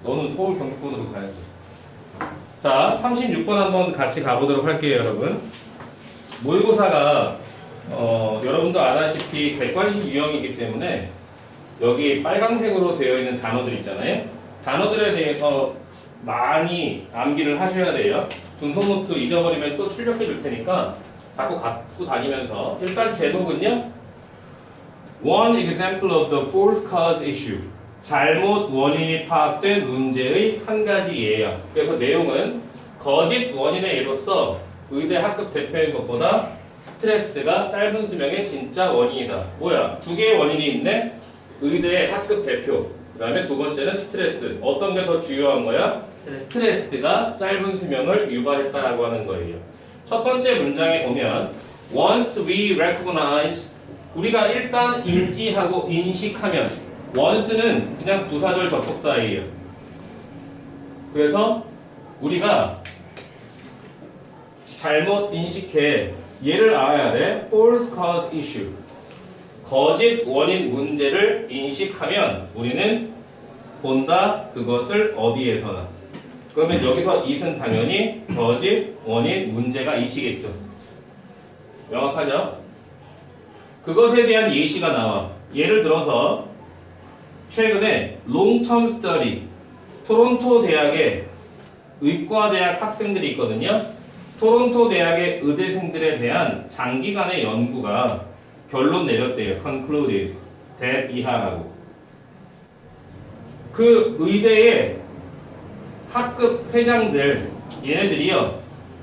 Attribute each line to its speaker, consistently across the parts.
Speaker 1: 너는 서울 경기권으로 가야지. 자, 36번 한번 같이 가보도록 할게요, 여러분. 모의고사가 여러분도 아다시피 객관식 유형이기 때문에 여기 빨강색으로 되어 있는 단어들 있잖아요. 단어들에 대해서 많이 암기를 하셔야 돼요. 분석노트 잊어버리면 또 출력해 줄 테니까 자꾸 갖고 다니면서 일단 제목은요. One example of the false cause issue. 잘못 원인이 파악된 문제의 한 가지 예예요. 그래서 내용은 거짓 원인의 예로서 의대 학급 대표인 것보다 스트레스가 짧은 수명의 진짜 원인이다. 뭐야? 두 개의 원인이 있네. 의대의 학급 대표. 그 다음에 두 번째는 스트레스. 어떤 게 더 주요한 거야? 스트레스가 짧은 수명을 유발했다라고 하는 거예요. 첫 번째 문장에 보면 Once we recognize 우리가 일단 인지하고 인식하면 once는 그냥 부사절 접속사예요. 그래서 우리가 잘못 인식해 얘를 알아야 돼. false cause issue. 거짓 원인 문제를 인식하면 우리는 본다 그것을 어디에서나. 그러면 여기서 it은 당연히 거짓 원인 문제가 it이겠죠. 명확하죠? 그것에 대한 예시가 나와. 예를 들어서 최근에 long-term study 토론토 대학의 의과대학 학생들이 있거든요. 토론토 대학의 의대생들에 대한 장기간의 연구가 결론 내렸대요. concluded that 이하라고. 그 의대의 학급 회장들 얘네들이요.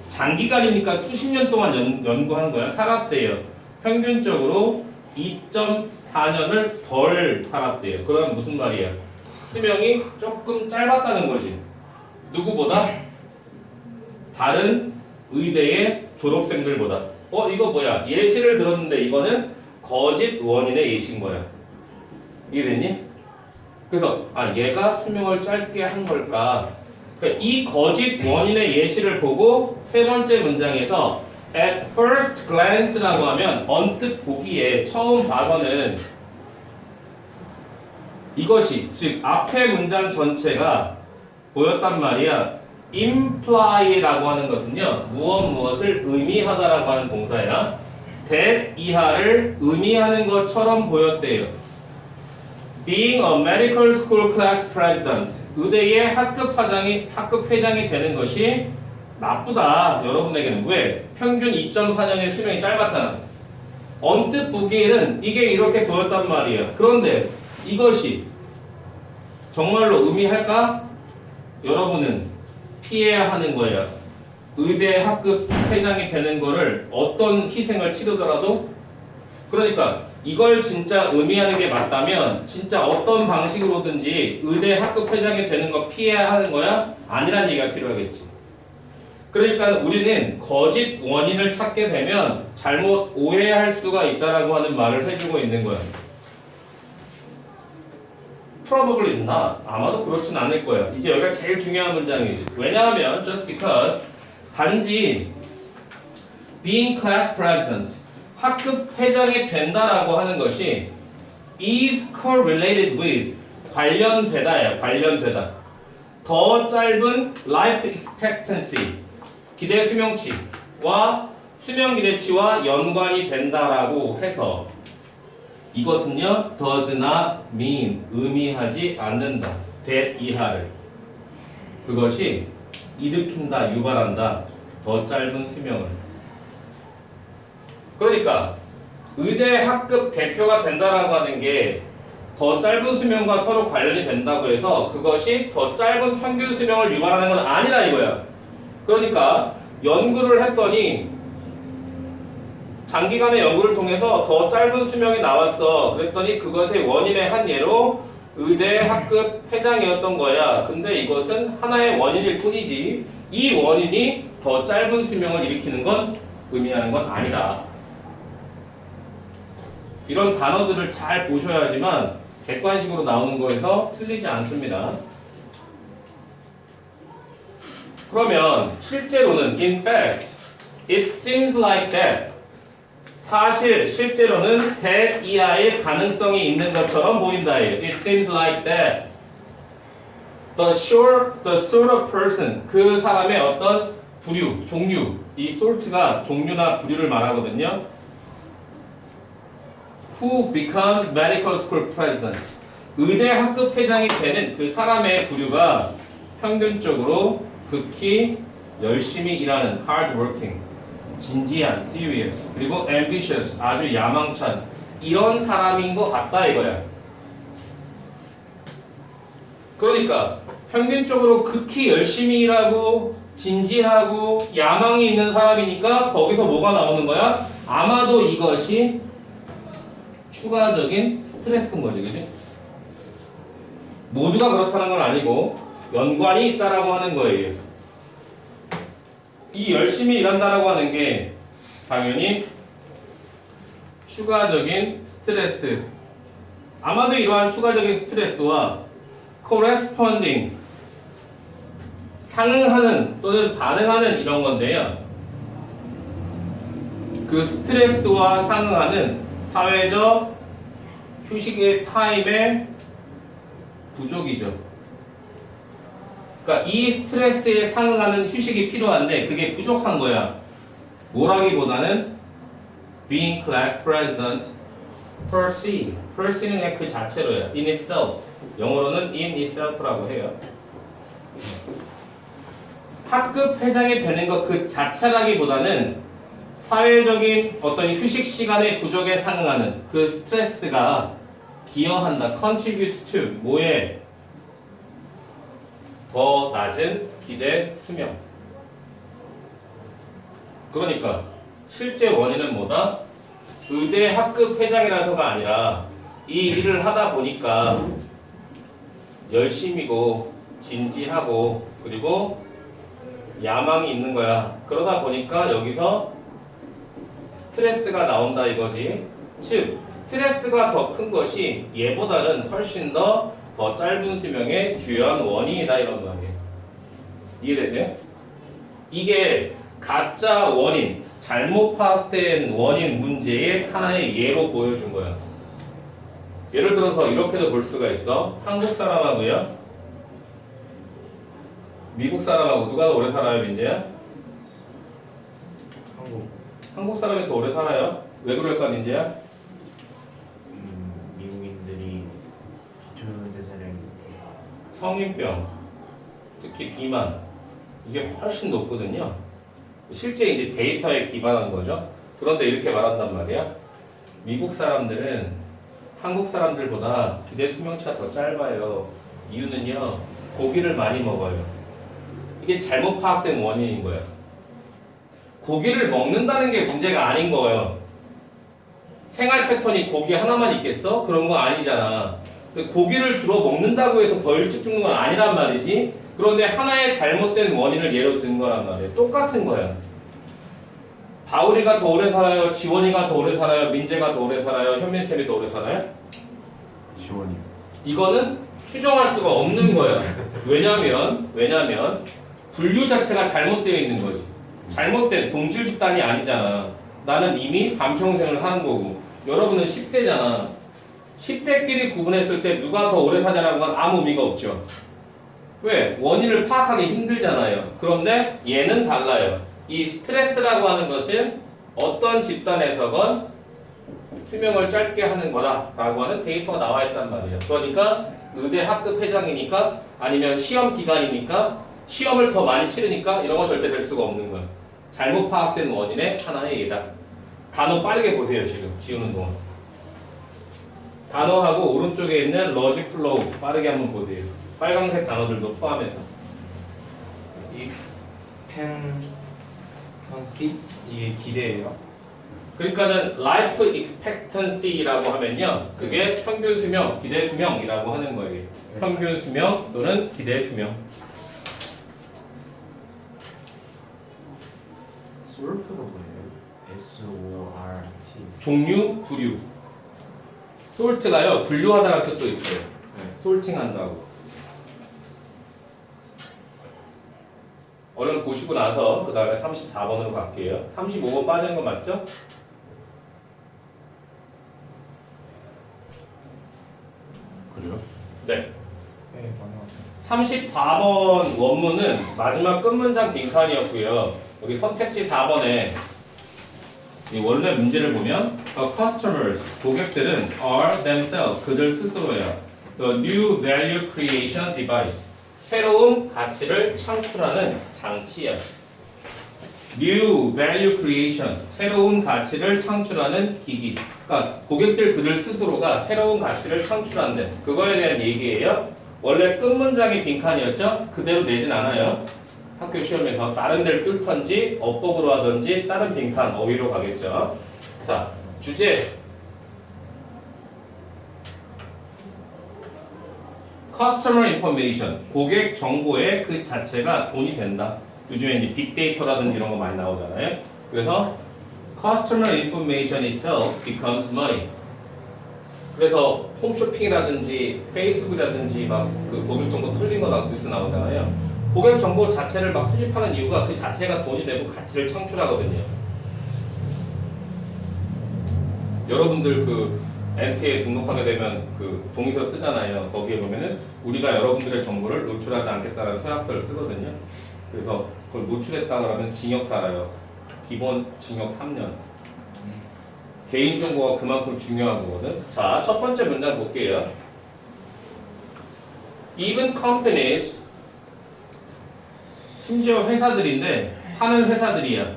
Speaker 1: 장기간이니까 수십 년 동안 연구한 거야. 살았대요. 평균적으로 2.4년을 덜 살았대요. 그럼 무슨 말이야? 수명이 조금 짧았다는 거지. 누구보다? 다른 의대의 졸업생들보다. 이거 뭐야? 예시를 들었는데 이거는 거짓 원인의 예시인 거야. 이해됐니? 그래서 얘가 수명을 짧게 한 걸까? 그러니까 이 거짓 원인의 예시를 보고 세 번째 문장에서 at first glance라고 하면 언뜻 보기에 처음 봐서는 이것이 즉 앞의 문장 전체가 보였단 말이야. imply라고 하는 것은요. 무엇을 의미하다라고 하는 동사야. that 이하를 의미하는 것처럼 보였대요. Being a medical school class president 의대의 학급 회장이 되는 것이 나쁘다. 여러분에게는 왜? 평균 2.4년의 수명이 짧았잖아. 언뜻 보기에는 이게 이렇게 보였단 말이에요. 그런데 이것이 정말로 의미할까? 여러분은 피해야 하는 거예요. 의대 학급 회장이 되는 거를 어떤 희생을 치르더라도 그러니까 이걸 진짜 의미하는 게 맞다면 진짜 어떤 방식으로든지 의대 학급 회장이 되는 거 피해야 하는 거야? 아니란 얘기가 필요하겠지. 그러니까 우리는 거짓 원인을 찾게 되면 잘못 오해할 수가 있다라고 하는 말을 해주고 있는 거야. Probably not. 아마도 그렇진 않을 거야. 이제 여기가 제일 중요한 문장이지. 왜냐하면 just because 단지 being class president 학급 회장이 된다라고 하는 것이 is correlated with 관련되다야. 관련되다. 더 짧은 life expectancy 기대 수명치와 수명 기대치와 연관이 된다라고 해서 이것은요 does not mean 의미하지 않는다. that 이하를 그것이 일으킨다 유발한다 더 짧은 수명을. 그러니까 의대 학급 대표가 된다라고 하는 게 더 짧은 수명과 서로 관련이 된다고 해서 그것이 더 짧은 평균 수명을 유발하는 건 아니라 이거야. 그러니까 연구를 했더니 장기간의 연구를 통해서 더 짧은 수명이 나왔어. 그랬더니 그것의 원인의 한 예로 의대 학급 회장이었던 거야. 근데 이것은 하나의 원인일 뿐이지 이 원인이 더 짧은 수명을 일으키는 건 의미하는 건 아니다. 이런 단어들을 잘 보셔야지만 객관식으로 나오는 거에서 틀리지 않습니다. 그러면 실제로는 in fact, it seems like that 실제로는 that 이하의 가능성이 있는 것처럼 보인다. It seems like that the sort of person 그 사람의 어떤 부류, 종류 이 sort가 종류나 부류를 말하거든요. who becomes medical school president 의대 학급 회장이 되는 그 사람의 부류가 평균적으로 극히 열심히 일하는 hard working 진지한 serious 그리고 ambitious 아주 야망찬 이런 사람인 것 같다 이거야. 그러니까 평균적으로 극히 열심히 일하고 진지하고 야망이 있는 사람이니까 거기서 뭐가 나오는 거야? 아마도 이것이 추가적인 스트레스인 거지, 그지? 모두가 그렇다는 건 아니고 연관이 있다라고 하는 거예요. 이 열심히 일한다라고 하는 게 당연히 추가적인 스트레스. 아마도 이러한 추가적인 스트레스와 corresponding 상응하는 또는 반응하는 이런 건데요. 그 스트레스와 상응하는 사회적 휴식의 타임의 부족이죠. 그러니까 이 스트레스에 상응하는 휴식이 필요한데 그게 부족한 거야. 뭐라기보다는 being class president per se. per se는 그냥 그 자체로야. in itself. 영어로는 in itself라고 해요. 학급 회장이 되는 것 그 자체라기보다는 사회적인 어떤 휴식 시간의 부족에 상응하는 그 스트레스가 기여한다. contribute to 뭐에 더 낮은 기대 수명. 그러니까 실제 원인은 뭐다? 의대 학급 회장이라서가 아니라 이 일을 하다 보니까 열심이고 진지하고 그리고 야망이 있는 거야. 그러다 보니까 여기서 스트레스가 나온다 이거지. 즉 스트레스가 더 큰 것이 얘보다는 훨씬 더 짧은 수명의 주요한 원인이다 이런 말이에요. 이해되세요? 이게 가짜 원인, 잘못 파악된 원인 문제의 하나의 예로 보여준 거야. 예를 들어서 이렇게도 볼 수가 있어. 한국 사람하고요 미국 사람하고 누가 더 오래 살아요, 민재야? 한국 사람이 더 오래 살아요? 왜 그럴까, 민재야?
Speaker 2: 미국인들이 기초대사량이
Speaker 1: 성인병, 특히 비만 이게 훨씬 높거든요. 실제 이제 데이터에 기반한 거죠. 그런데 이렇게 말한단 말이야. 미국 사람들은 한국 사람들보다 기대 수명치가 더 짧아요. 이유는요, 고기를 많이 먹어요. 이게 잘못 파악된 원인인 거예요. 고기를 먹는다는 게 문제가 아닌 거예요. 생활 패턴이 고기 하나만 있겠어? 그런 거 아니잖아. 고기를 주로 먹는다고 해서 더 일찍 죽는 건 아니란 말이지. 그런데 하나의 잘못된 원인을 예로 든 거란 말이에요. 똑같은 거야. 바울이가 더 오래 살아요? 지원이가 더 오래 살아요? 민재가 더 오래 살아요? 현민쌤이 더 오래 살아요?
Speaker 2: 지원이
Speaker 1: 이거는 추정할 수가 없는 거야. 왜냐면 분류 자체가 잘못되어 있는 거지. 잘못된 동질 집단이 아니잖아. 나는 이미 반평생을 하는 거고 여러분은 10대잖아. 10대끼리 구분했을 때 누가 더 오래 사냐라는 건 아무 의미가 없죠. 왜? 원인을 파악하기 힘들잖아요. 그런데 얘는 달라요. 이 스트레스라고 하는 것은 어떤 집단에서건 수명을 짧게 하는 거라고 하는 데이터가 나와 있단 말이에요. 그러니까 의대 학급 회장이니까 아니면 시험 기간이니까 시험을 더 많이 치르니까 이런 건 절대 될 수가 없는 거야. 잘못 파악된 원인의 하나의 예다. 단어 빠르게 보세요. 지금 지우는 동안. 단어하고 오른쪽에 있는 로직 플로우 빠르게 한번 보세요. 빨간색 단어들도 포함해서.
Speaker 2: expectancy 이게 기대예요.
Speaker 1: 그러니까는 life expectancy라고 하면요. 그게 평균 수명, 기대 수명이라고 하는 거예요. 평균 수명 또는 기대 수명.
Speaker 2: 솔프가 뭐예요? S-O-R-T
Speaker 1: 종류, 부류. 솔트가요. 분류하다라는 뜻도 있어요. 솔팅한다고. 얼른 보시고 나서 그 다음에 34번으로 갈게요. 35번 빠지는 거 맞죠?
Speaker 2: 그래요?
Speaker 1: 네.
Speaker 2: 네, 맞아요.
Speaker 1: 34번 원문은 마지막 끝문장 빈칸이었고요. 여기 선택지 4번에 이 원래 문제를 보면 customers, 고객들은 are themselves, 그들 스스로예요. The new value creation device, 새로운 가치를 창출하는 장치야. New value creation, 새로운 가치를 창출하는 기기. 그러니까 고객들 그들 스스로가 새로운 가치를 창출한대. 그거에 대한 얘기예요. 원래 끝문장이 빈칸이었죠? 그대로 내진 않아요. 학교 시험에서 다른 데를 뚫던지 어법으로 하든지 다른 빈칸 어휘로 가겠죠. 자, 주제 Customer information, 고객 정보의 그 자체가 돈이 된다. 요즘에 이제 빅데이터라든지 이런 거 많이 나오잖아요. 그래서 Customer information itself becomes money. 그래서 홈쇼핑이라든지 페이스북이라든지 막 그 고객 정보 털린 거나 뉴스 나오잖아요. 고객 정보 자체를 막 수집하는 이유가 그 자체가 돈이 되고 가치를 창출하거든요. 여러분들 그 MT에 등록하게 되면 그 동의서 쓰잖아요. 거기에 보면은 우리가 여러분들의 정보를 노출하지 않겠다는 서약서를 쓰거든요. 그래서 그걸 노출했다 그러면 징역 살아요. 기본 징역 3년. 개인정보가 그만큼 중요한 거거든. 자, 첫 번째 문장 볼게요. Even companies, 심지어 회사들인데 파는 회사들이야.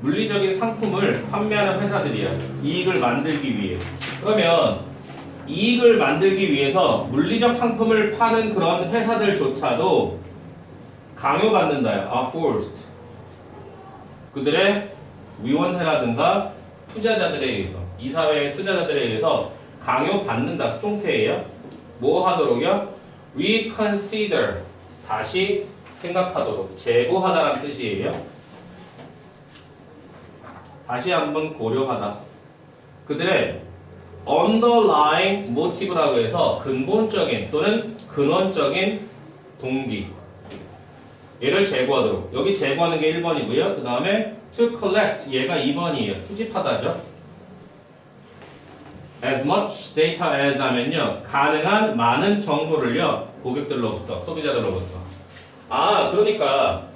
Speaker 1: 물리적인 상품을 판매하는 회사들이야. 이익을 만들기 위해. 그러면 이익을 만들기 위해서 물리적 상품을 파는 그런 회사들조차도 강요받는다요. are forced. 그들의 위원회라든가 투자자들에 의해서, 이 사회의 투자자들에 의해서 강요받는다. 수동태예요. 뭐 하도록요? reconsider. 다시 생각하도록. 재고하다라는 뜻이에요. 다시 한번 고려하다. 그들의 underlying motive라고 해서 근본적인 또는 근원적인 동기. 얘를 재고하도록. 여기 재고하는 게 1번이고요. 그 다음에 to collect, 얘가 2번이에요. 수집하다죠. as much data as 하면요. 가능한 많은 정보를요. 고객들로부터, 소비자들로부터. 아, 그러니까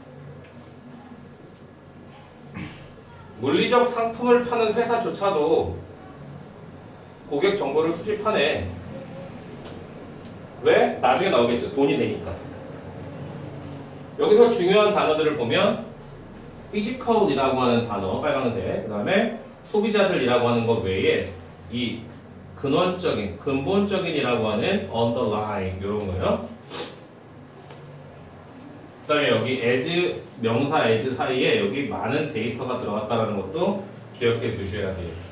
Speaker 1: 물리적 상품을 파는 회사조차도 고객 정보를 수집하네. 왜? 나중에 나오겠죠. 돈이 되니까. 여기서 중요한 단어들을 보면 physical이라고 하는 단어, 빨간색. 그 다음에 소비자들이라고 하는 것 외에 이 근원적인, 근본적인이라고 하는 underlying 이런 거요. 그 다음에 여기 as, 명사 as 사이에 여기 많은 데이터가 들어갔다는 것도 기억해 두셔야 돼요.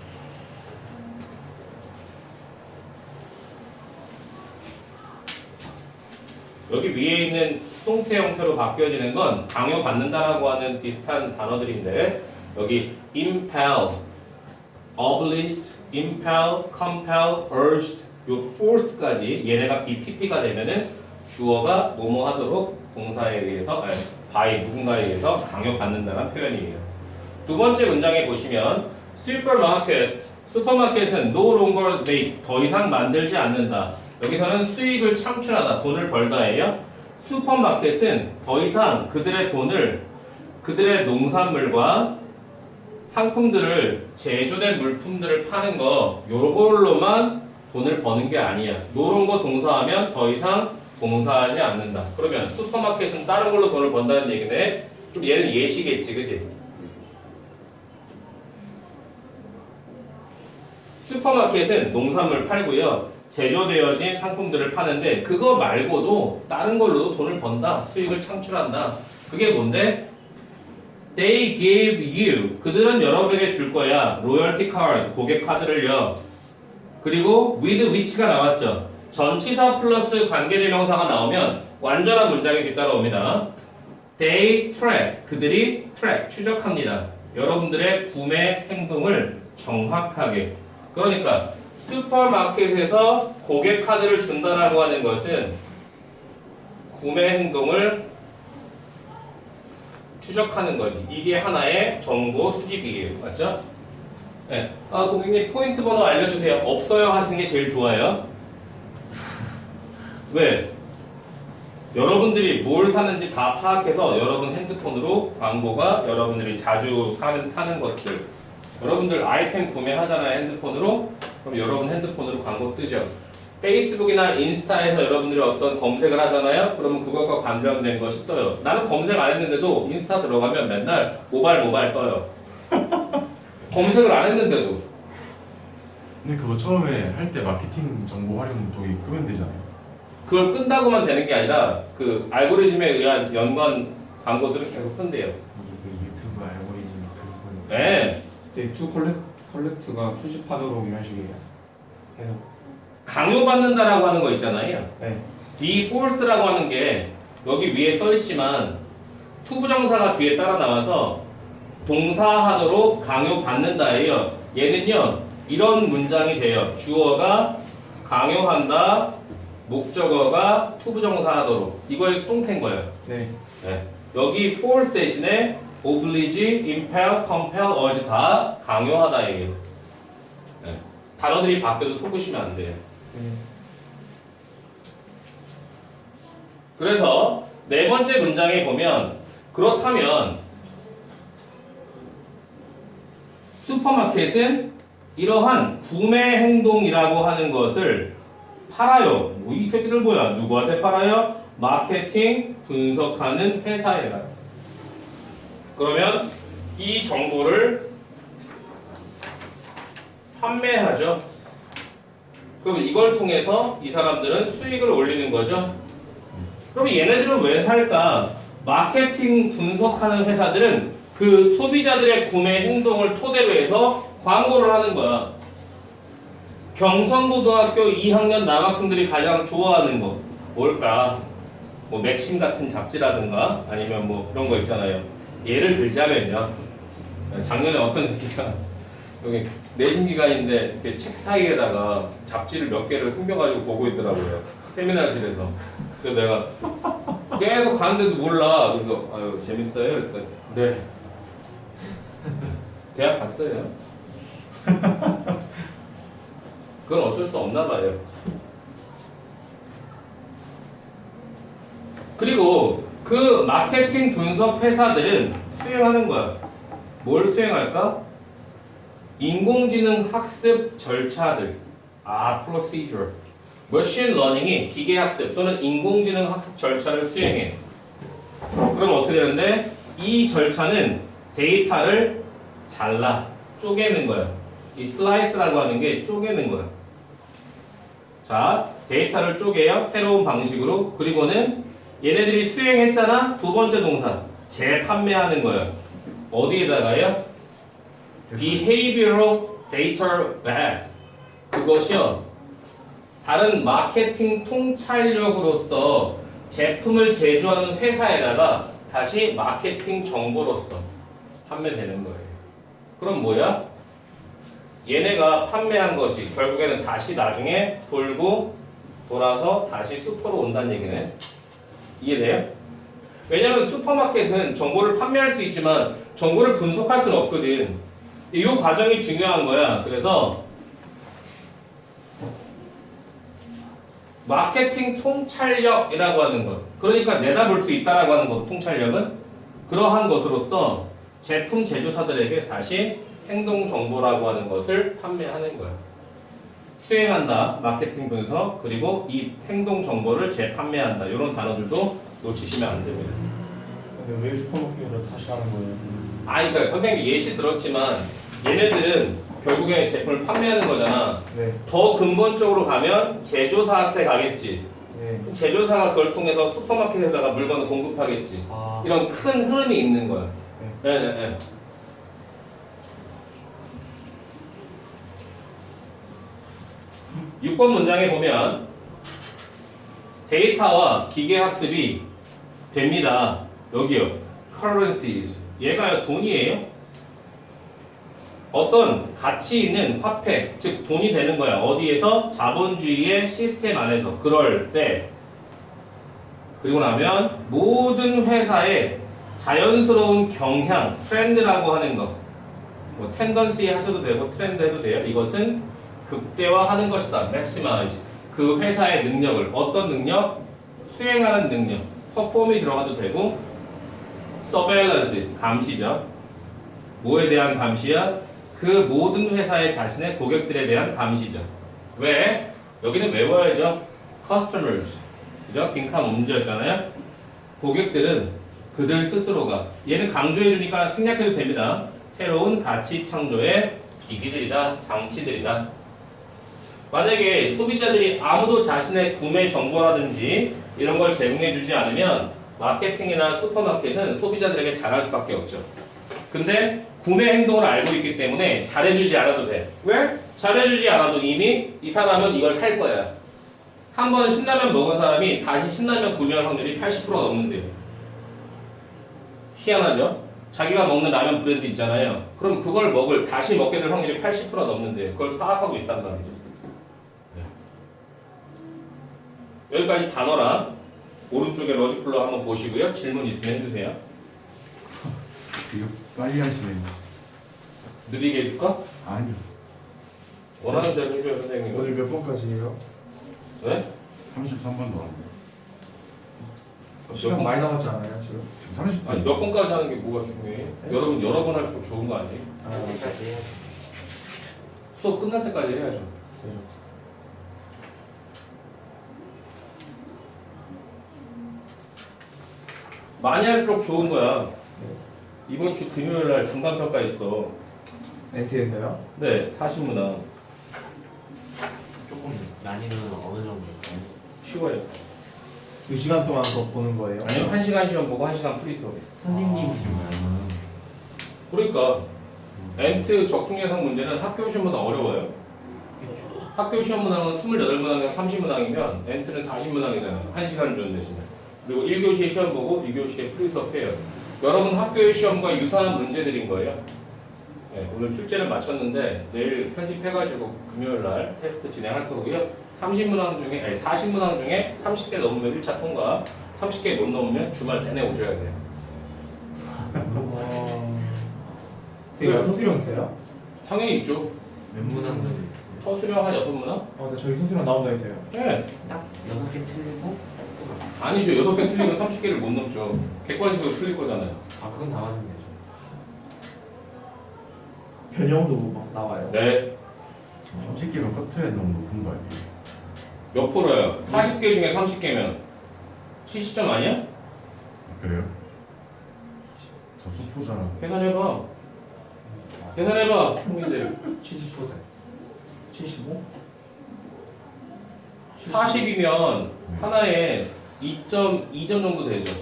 Speaker 1: 여기 위에 있는 수동태 형태로 바뀌어지는 건 강요받는다라고 하는 비슷한 단어들인데 여기 impel, obliged, impel, compel, urged, 요 forced까지 얘네가 BPP가 되면은 주어가 뭐뭐 하도록 동사에 의해서 by 누군가에 의해서 강요받는다는 표현이에요. 두 번째 문장에 보시면 슈퍼마켓은 no longer make, 더 이상 만들지 않는다. 여기서는 수익을 창출하다, 돈을 벌다예요. 슈퍼마켓은 더 이상 그들의 돈을, 그들의 농산물과 상품들을, 제조된 물품들을 파는 거 요걸로만 돈을 버는 게 아니야. 요런 거 동사하면 더 이상 봉사하지 않는다. 그러면 슈퍼마켓은 다른 걸로 돈을 번다는 얘기네. 그럼 얘는 예시겠지, 그지? 슈퍼마켓은 농산물 팔고요. 제조되어진 상품들을 파는데 그거 말고도 다른 걸로도 돈을 번다. 수익을 창출한다. 그게 뭔데? They give you. 그들은 여러분에게 줄 거야. 로열티 카드, 고객 카드를요. 그리고 with which가 나왔죠. 전치사 플러스 관계대명사가 나오면 완전한 문장이 뒤따라옵니다. They track. 그들이 track, 추적합니다. 여러분들의 구매 행동을 정확하게. 그러니까 슈퍼마켓에서 고객 카드를 준다라고 하는 것은 구매 행동을 추적하는 거지. 이게 하나의 정보 수집이에요. 맞죠? 네. 아, 고객님 포인트 번호 알려주세요. 없어요 하시는 게 제일 좋아요. 왜? 여러분들이 뭘 사는지 다 파악해서 여러분 핸드폰으로 광고가 여러분들이 자주 사는 것들 여러분들 아이템 구매하잖아요 핸드폰으로 그럼 여러분 핸드폰으로 광고 뜨죠 페이스북이나 인스타에서 여러분들이 어떤 검색을 하잖아요 그러면 그것과 관련된 것이 떠요 나는 검색 안 했는데도 인스타 들어가면 맨날 모발 떠요 검색을 안 했는데도
Speaker 3: 근데 그거 처음에 할 때 마케팅 정보 활용 쪽이 끄면 되잖아요.
Speaker 1: 그걸 끈다고만 되는 게 아니라 그 알고리즘에 의한 연관 광고들은 계속 뜬대요
Speaker 2: 이게 유튜브 알고리즘 그런
Speaker 1: 네.
Speaker 2: 근데 투 컬렉트가 수집하도록 이런 식이에요. 계속.
Speaker 1: 강요받는다라고 하는 거 있잖아요
Speaker 2: 네.
Speaker 1: be forced라고 하는 게 여기 위에 써있지만 투부정사가 뒤에 따라 나와서 동사하도록 강요받는다예요 얘는요 이런 문장이 돼요 주어가 강요한다 목적어가 투부정사하도록 이거에 수동태인 거예요
Speaker 2: 네.
Speaker 1: 네. 여기 force 대신에 oblige, impel, compel, urge 다 강요하다예요 네. 단어들이 바뀌어도 속으시면 안 돼요
Speaker 2: 네.
Speaker 1: 그래서 네 번째 문장에 보면 그렇다면 슈퍼마켓은 이러한 구매 행동이라고 하는 것을 팔아요. 뭐 이 새끼들 뭐야? 누구한테 팔아요? 마케팅 분석하는 회사에다. 그러면 이 정보를 판매하죠. 그럼 이걸 통해서 이 사람들은 수익을 올리는 거죠. 그럼 얘네들은 왜 살까? 마케팅 분석하는 회사들은 그 소비자들의 구매 행동을 토대로 해서 광고를 하는 거야. 경성고등학교 2학년 남학생들이 가장 좋아하는 거 뭘까? 뭐 맥심 같은 잡지라든가 아니면 뭐 그런 거 있잖아요. 예를 들자면요. 작년에 어떤 새끼가 여기 내신 기간인데 이렇게 책 사이에다가 잡지를 몇 개를 숨겨가지고 보고 있더라고요. 세미나실에서. 그래서 내가 계속 가는데도 몰라. 그래서 아유 재밌어요? 그랬더니 네. 대학 갔어요. 그건 어쩔 수 없나 봐요. 그리고 그 마케팅 분석 회사들은 수행하는 거야. 뭘 수행할까? 인공지능 학습 절차들. procedure. 머신 러닝이 기계 학습 또는 인공지능 학습 절차를 수행해. 그럼 어떻게 되는데? 이 절차는 데이터를 잘라, 쪼개는 거야. 이 슬라이스라고 하는 게 쪼개는 거야. 자, 데이터를 쪼개요. 새로운 방식으로. 그리고는 얘네들이 수행했잖아. 두 번째 동사. 재판매하는 거야. 어디에다가요? Behavioral Data Bag. 그것이요. 다른 마케팅 통찰력으로서 제품을 제조하는 회사에다가 다시 마케팅 정보로서 판매되는 거예요. 그럼 뭐야? 얘네가 판매한 것이 결국에는 다시 나중에 돌고 돌아서 다시 슈퍼로 온다는 얘기네. 이해돼요? 왜냐면 슈퍼마켓은 정보를 판매할 수 있지만 정보를 분석할 수는 없거든. 이 과정이 중요한 거야. 그래서 마케팅 통찰력이라고 하는 것. 그러니까 내다볼 수 있다라고 하는 것. 통찰력은 그러한 것으로서 제품 제조사들에게 다시 행동 정보라고 하는 것을 판매하는 거야. 수행한다. 마케팅 분석. 그리고 이 행동 정보를 재판매한다. 이런 단어들도 놓치시면 안 됩니다.
Speaker 2: 근데 왜 슈퍼마켓을 다시 하는 거예요?
Speaker 1: 그러니까 선생님이 예시 들었지만 얘네들은 결국에 제품을 판매하는 거잖아.
Speaker 2: 네.
Speaker 1: 더 근본적으로 가면 제조사한테 가겠지.
Speaker 2: 네.
Speaker 1: 제조사가 그걸 통해서 슈퍼마켓에다가 물건을 공급하겠지. 이런 큰 흐름이 있는 거야. 네. 6번 문장에 보면 데이터와 기계 학습이 됩니다. 여기요. currencies. 얘가 돈이에요. 어떤 가치 있는 화폐, 즉 돈이 되는 거야. 어디에서? 자본주의의 시스템 안에서. 그럴 때 그리고 나면 모든 회사의 자연스러운 경향, 트렌드라고 하는 거. 뭐 텐던시 하셔도 되고 트렌드 해도 돼요. 이것은 극대화하는 것이다. maximize. 그 회사의 능력을. 어떤 능력? 수행하는 능력, perform이 들어가도 되고, surveillance, 감시죠. 뭐에 대한 감시야? 그 모든 회사의 자신의 고객들에 대한 감시죠. 왜? 여기는 외워야죠. customers, 그죠? 빈칸 문제였잖아요. 고객들은 그들 스스로가, 얘는 강조해주니까 생략해도 됩니다. 새로운 가치 창조의 기기들이다, 장치들이다. 만약에 소비자들이 아무도 자신의 구매 정보라든지 이런 걸 제공해주지 않으면 마케팅이나 슈퍼마켓은 소비자들에게 잘할 수밖에 없죠. 근데 구매 행동을 알고 있기 때문에 잘해주지 않아도 돼. 왜? 잘해주지 않아도 이미 이 사람은 이걸 살 거야. 한 번 신라면 먹은 사람이 다시 신라면 구매할 확률이 80% 넘는데요. 희한하죠? 자기가 먹는 라면 브랜드 있잖아요. 그럼 그걸 다시 먹게 될 확률이 80% 넘는데 그걸 파악하고 있단 말이죠. 네. 여기까지 단어랑 오른쪽에 러지플러 한번 보시고요. 질문 있으면 해주세요.
Speaker 3: 이거 빨리 하시네.
Speaker 1: 느리게 해줄까?
Speaker 3: 아니요.
Speaker 1: 원하는 대로 해줘요, 선생님.
Speaker 2: 오늘 몇 번까지예요?
Speaker 1: 네?
Speaker 3: 33번도 안 돼.
Speaker 2: 시간 많이 남았지 않아요 지금?
Speaker 3: 지금 30분.
Speaker 1: 아니 몇 번까지 하는 게 뭐가 중요해? 여러분 여러 번 할수록 좋은 거 아니에요?
Speaker 4: 여기까지
Speaker 1: 수업 끝날 때까지 해야죠. 많이 할수록 좋은 거야. 이번 주 금요일 날 중간평가 있어.
Speaker 2: NT에서요?
Speaker 1: 네, 40문항.
Speaker 4: 조금 난이도는 어느 정도일까요?
Speaker 1: 쉬워요.
Speaker 2: 2시간 동안 더 보는 거예요?
Speaker 1: 아니요, 1시간 시험 보고 1시간 프리 수업.
Speaker 4: 선생님이 좀
Speaker 1: 그러니까 엔트 적중 예상 문제는 학교 시험보다 어려워요. 학교 시험 문항은 28문항이나 30문항이면 엔트는 40문항이잖아요. 1시간 주는 대신에. 그리고 1교시에 시험 보고 2교시에 프리 수업 해요. 여러분 학교의 시험과 유사한 문제들인 거예요. 네, 오늘 출제를 마쳤는데 내일 편집해가지고 금요일 날 테스트 진행할 거고요. 30문항 중에, 아니 40문항 중에 30개 넘으면 1차 통과, 30개 못 넘으면 주말 내내 오셔야 돼요.
Speaker 2: 제가 소수령 있어요?
Speaker 1: 당연히 있죠.
Speaker 4: 몇 문항 정도 있어요?
Speaker 1: 서술형 한 6문항?
Speaker 2: 근데 저희 소수령 나온다 했어요.
Speaker 1: 네.
Speaker 4: 딱 6개 틀리고
Speaker 1: 아니죠. 6개 틀리면 30개를 못 넘죠. 객관식으로 틀릴 거잖아요.
Speaker 4: 아 그건 다 맞는 되죠.
Speaker 2: 변형도 막 나와요.
Speaker 1: 네.
Speaker 3: 30개면 커트에 너무 높은 거 아니에요?
Speaker 1: 몇 프로예요? 40개 중에 30개면 70점 아니야?
Speaker 3: 아, 그래요? 저 수포자라.
Speaker 1: 계산해봐. 계산해봐. 형님들.
Speaker 2: 70%. 75?
Speaker 1: 40이면 하나에 2.2점 정도 되죠.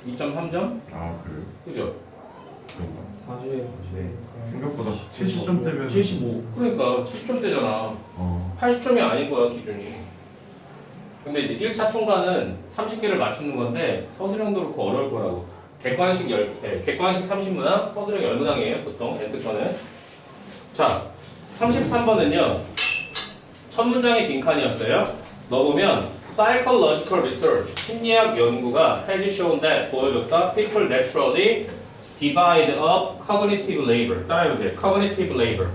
Speaker 1: 2.3점?
Speaker 3: 아 그래요?
Speaker 1: 그죠?
Speaker 3: 그런가?
Speaker 2: 40. 네.
Speaker 3: 생각보다 70점대면
Speaker 2: 75.
Speaker 1: 그러니까 70점대잖아. 80점이 아닐 거야, 기준이. 근데 이제 1차 통과는 30개를 맞추는 건데 서술형도 그렇고 어려울 거라고. 객관식 10개, 객관식 30문항, 서술형 10문항이에요, 보통 엔트커는. 자, 33번은요. 첫 문장의 빈칸이었어요. 넣어보면 Psychological research, 심리학 연구가 has shown that, 보여줬다. People naturally divide up cognitive labor. 따라해보세요. cognitive labor.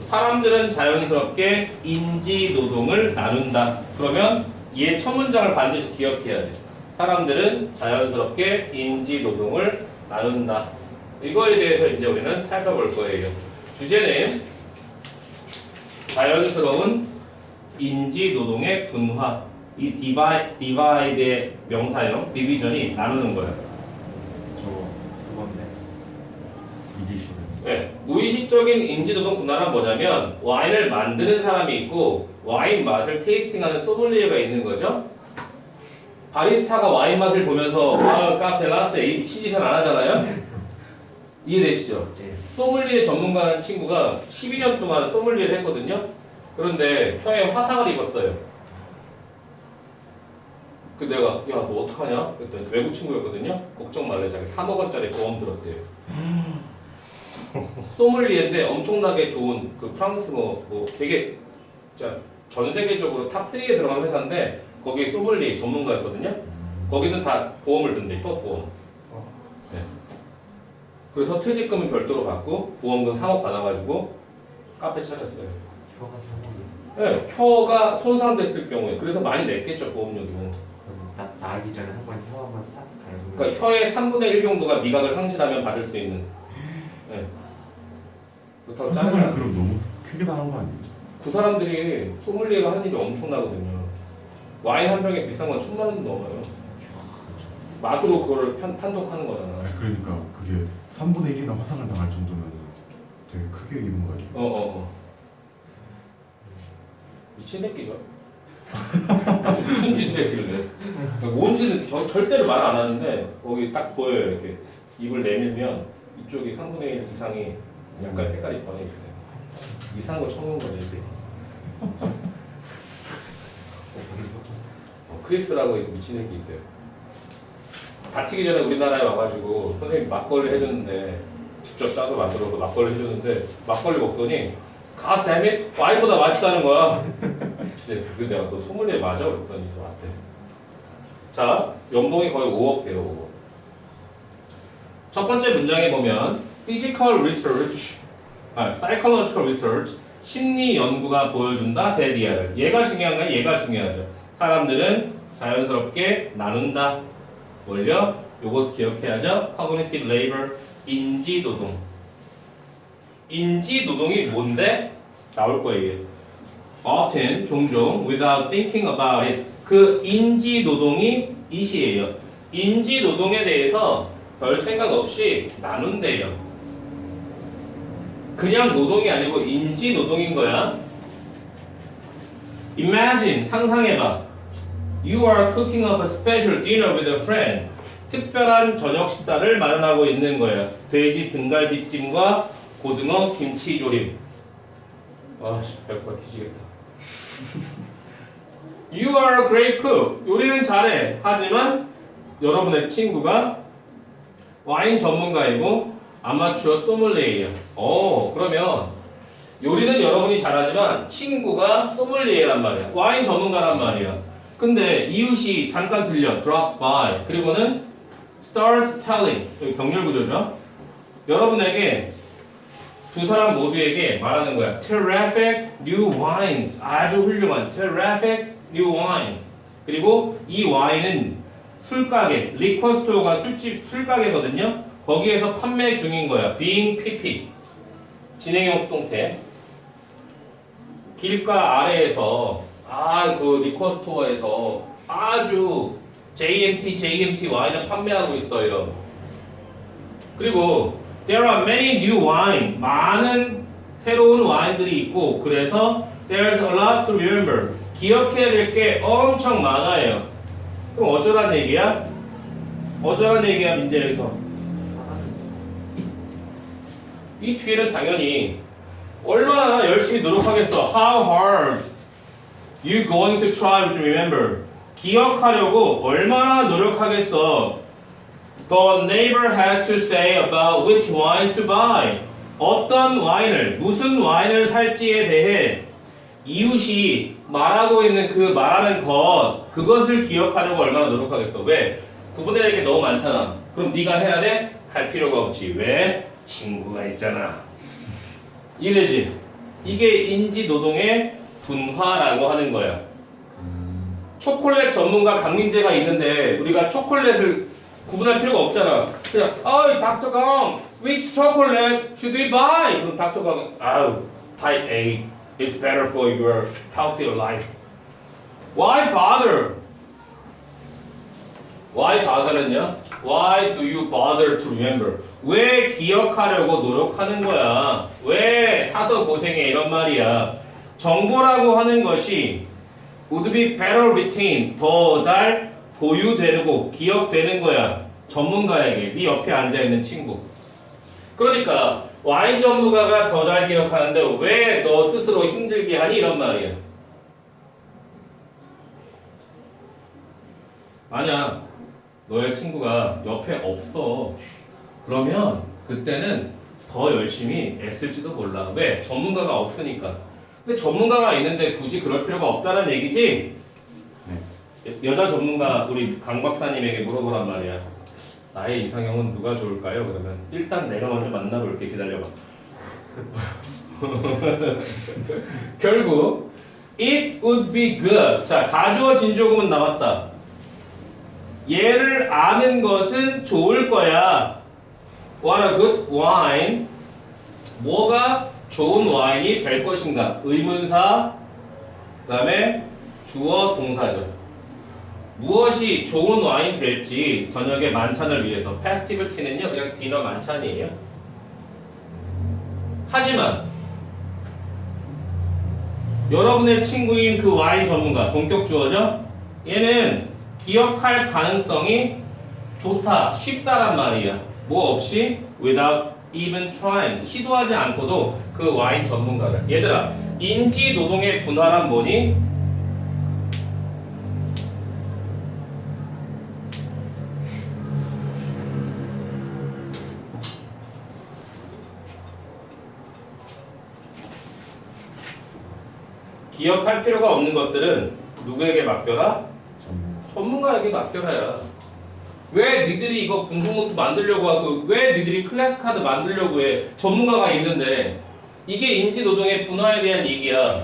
Speaker 1: 사람들은 자연스럽게 인지 노동을 나눈다. 그러면 얘 첫 문장을 반드시 기억해야 돼. 사람들은 자연스럽게 인지 노동을 나눈다. 이거에 대해서 이제 우리는 살펴볼 거예요. 주제는 자연스러운 인지 노동의 분화. 이 디바이드의 명사형, 디비전이 나누는 거예요.
Speaker 2: 그건데.
Speaker 3: 이기시는.
Speaker 1: 네, 무의식적인 인지노동 분화란 뭐냐면 와인을 만드는 사람이 있고 와인 맛을 테이스팅하는 소믈리에가 있는 거죠. 바리스타가 와인 맛을 보면서 카페 라떼 이 치즈는 안 하잖아요. 이해되시죠?
Speaker 4: 네.
Speaker 1: 소믈리에 전문가라는 친구가 12년 동안 소믈리에를 했거든요. 그런데 혀에 화상을 입었어요. 그 내가 야 너 어떡하냐? 그랬더니 외국 친구였거든요. 걱정 말래, 자기 3억 원짜리 보험 들었대요. 소믈리에인데 엄청나게 좋은 그 프랑스 뭐 되게 전 세계적으로 탑3에 들어가는 회사인데 거기 소믈리에 전문가였거든요. 거기는 다 보험을 든대, 혀 보험. 네. 그래서 퇴직금은 별도로 받고 보험금 3억 받아가지고 카페 차렸어요.
Speaker 4: 혀가 3억이
Speaker 1: 네, 혀가 손상됐을 경우에 그래서 많이 냈겠죠 보험료도.
Speaker 4: 그럼 나기 전에 한 번 혀 한번 싹 갈고.
Speaker 1: 그러니까 혀의 3분의 1 정도가 미각을 상실하면 받을 수 있는. 네. 그렇다고
Speaker 3: 상관이
Speaker 1: 짜증나.
Speaker 3: 그럼 너무 크게 당한 거 아니에요?
Speaker 1: 그 사람들이 소믈리에가 하는 일이 엄청나거든요. 와인 한 병에 비싼 건 1,000만 원 넘어요. 맛으로 그거를 판독하는 거잖아.
Speaker 3: 아니, 그러니까 그게 3분의 1이나 화상을 당할 정도면 되게 크게 입은 거예요.
Speaker 1: 미친 새끼죠. 무슨 짓을 했길래. 뭔 짓을 절대로 말 안 하는데 거기 딱 보여요. 이렇게 입을 내밀면 이쪽이 3분의 1 이상이 약간 색깔이 변해 있어요. 이상한 거 처음 본 거죠, 이 새끼. 크리스라고 미친 새끼 있어요. 다치기 전에 우리나라에 와가지고 선생님이 막걸리 해줬는데 직접 짜서 만들어서 막걸리 해줬는데 막걸리 먹더니 God damn it, 와인보다 맛있다는 거야. 진짜 근데 내가 너 소믈리에 맞아? 그랬더니 맞대. 자, 연봉이 거의 5억 돼요. 5억. 첫 번째 문장에 보면 Physical Research, Psychological Research, 심리 연구가 보여준다. 대디아를. 얘가 중요한가요? 얘가 중요하죠. 사람들은 자연스럽게 나눈다. 뭘요? 요것 기억해야죠. Cognitive Labor, 인지노동. 인지노동이 뭔데? 나올 거예요. 이게. Often, 종종, without thinking about it. 그 인지노동이 이시예요. 인지노동에 대해서 별 생각 없이 나눈대요. 그냥 노동이 아니고 인지노동인 거야. Imagine, 상상해봐. You are cooking up a special dinner with a friend. 특별한 저녁 식사를 마련하고 있는 거예요. 돼지 등갈비찜과 고등어 김치조림. 아씨, 배고파 뒤지겠다. You are a great cook. 요리는 잘해. 하지만 여러분의 친구가 와인 전문가이고 아마추어 소믈리에예요. 그러면 요리는 여러분이 잘하지만 친구가 소믈리에란 말이야. 와인 전문가란 말이야. 근데 이웃이 잠깐 들려, drops by. 그리고는 starts telling. 여기 병렬 구조죠. 여러분에게 두 사람 모두에게 말하는 거야. Terrific new wines. 아주 훌륭한 terrific new wine. 그리고 이 와인은 술가게, 리커 스토어가 술가게거든요. 거기에서 판매 중인 거야. being pp. 진행형 수동태. 길가 아래에서 그 리커 스토어에서 아주 JMT 와인을 판매하고 있어요. 그리고 there are many new wine. 많은 새로운 와인들이 있고 그래서 there's a lot to remember. 기억해야 될 게 엄청 많아요. 그럼 어쩌란 얘기야? 어쩌란 얘기야, 민재에서. 이 뒤에는 당연히 얼마나 열심히 노력하겠어. How hard you going to try to remember. 기억하려고 얼마나 노력하겠어. The neighbor had to say about which wines to buy. 어떤 와인을, 무슨 와인을 살지에 대해 이웃이 말하고 있는 그 말하는 그것을 기억하려고 얼마나 노력하겠어. 왜? 구분해야 될 게 너무 많잖아. 그럼 네가 해야 돼? 할 필요가 없지. 왜? 친구가 있잖아. 이래지. 이게 인지노동의 분화라고 하는 거야. 초콜릿 전문가 강민재가 있는데 우리가 초콜릿을 구분할 필요가 없잖아. 그냥 닥터 강, which chocolate should we buy? 그럼 닥터 강, type A is better for your healthier life. Why bother? Why bother는요? Why do you bother to remember? 왜 기억하려고 노력하는 거야? 왜 사서 고생해? 이런 말이야. 정보라고 하는 것이 would be better retained. 더 잘 보유되고 기억되는 거야. 전문가에게. 네 옆에 앉아있는 친구. 그러니까 와인 전문가가 더 잘 기억하는데 왜 너 스스로 힘들게 하니? 이런 말이야. 만약 너의 친구가 옆에 없어. 그러면 그때는 더 열심히 애쓸지도 몰라. 왜? 전문가가 없으니까. 근데 전문가가 있는데 굳이 그럴 필요가 없다는 얘기지?
Speaker 3: 네.
Speaker 1: 여자 전문가 우리 강 박사님에게 물어보란 말이야. 나의 이상형은 누가 좋을까요? 그러면 일단 내가 먼저 만나볼게. 기다려봐. 결국 It would be good. 자, 가주어 진조금은 나왔다. 얘를 아는 것은 좋을 거야. What a good wine. 뭐가 좋은 와인이 될 것인가? 의문사, 그 다음에 주어, 동사죠. 무엇이 좋은 와인 될지 저녁에 만찬을 위해서. 페스티벌 티는요, 그냥 디너 만찬이에요. 하지만 여러분의 친구인 그 와인 전문가, 동격 주어죠? 얘는 기억할 가능성이 좋다, 쉽다란 말이야. 뭐 없이 without even trying, 시도하지 않고도 그 와인 전문가를. 얘들아, 인지 노동의 분화란 뭐니? 기억할 필요가 없는 것들은 누구에게 맡겨라? 전문가에게 맡겨라야. 왜 니들이 이거 분석노트 만들려고 하고 왜 니들이 클래스 카드 만들려고 해? 전문가가 있는데. 이게 인지노동의 분화에 대한 얘기야.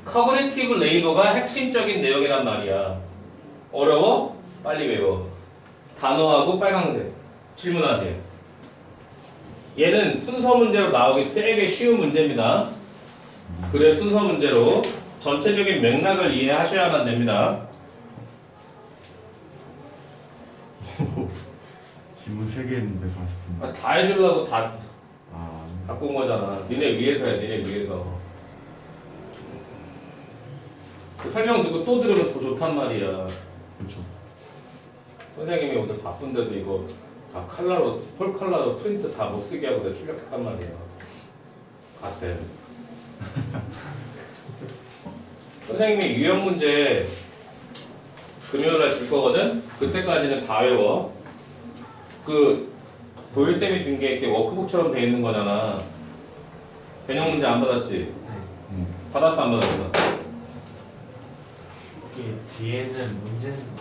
Speaker 1: 커그니티브 레이버가 핵심적인 내용이란 말이야. 어려워? 빨리 외워. 단어하고 빨강색. 질문하세요. 얘는 순서 문제로 나오기 되게 쉬운 문제입니다. 그래, 순서 문제로 전체적인 맥락을 이해하셔야만 됩니다.
Speaker 3: 지문 3개 했는데 40분.
Speaker 1: 아, 다 해주려고 다
Speaker 3: 아,
Speaker 1: 갖고 온 거잖아. 니네 위해서 해, 니네 위해서. 그 설명 듣고 또 들으면 더 좋단 말이야.
Speaker 3: 그렇죠.
Speaker 1: 선생님이 오늘 바쁜데도 이거 다 컬러로, 폴 컬러로 프린트 다 못 쓰게 하고 내가 출력했단 말이야. 갔대. 선생님이 유형 문제 금요일날 줄 거거든? 그때까지는 다 외워. 그 도일쌤이 준 게 이렇게 워크북처럼 돼 있는 거잖아. 변형 문제 안 받았지? 받았어, 안 받았어?
Speaker 4: 이게 뒤에는 문제는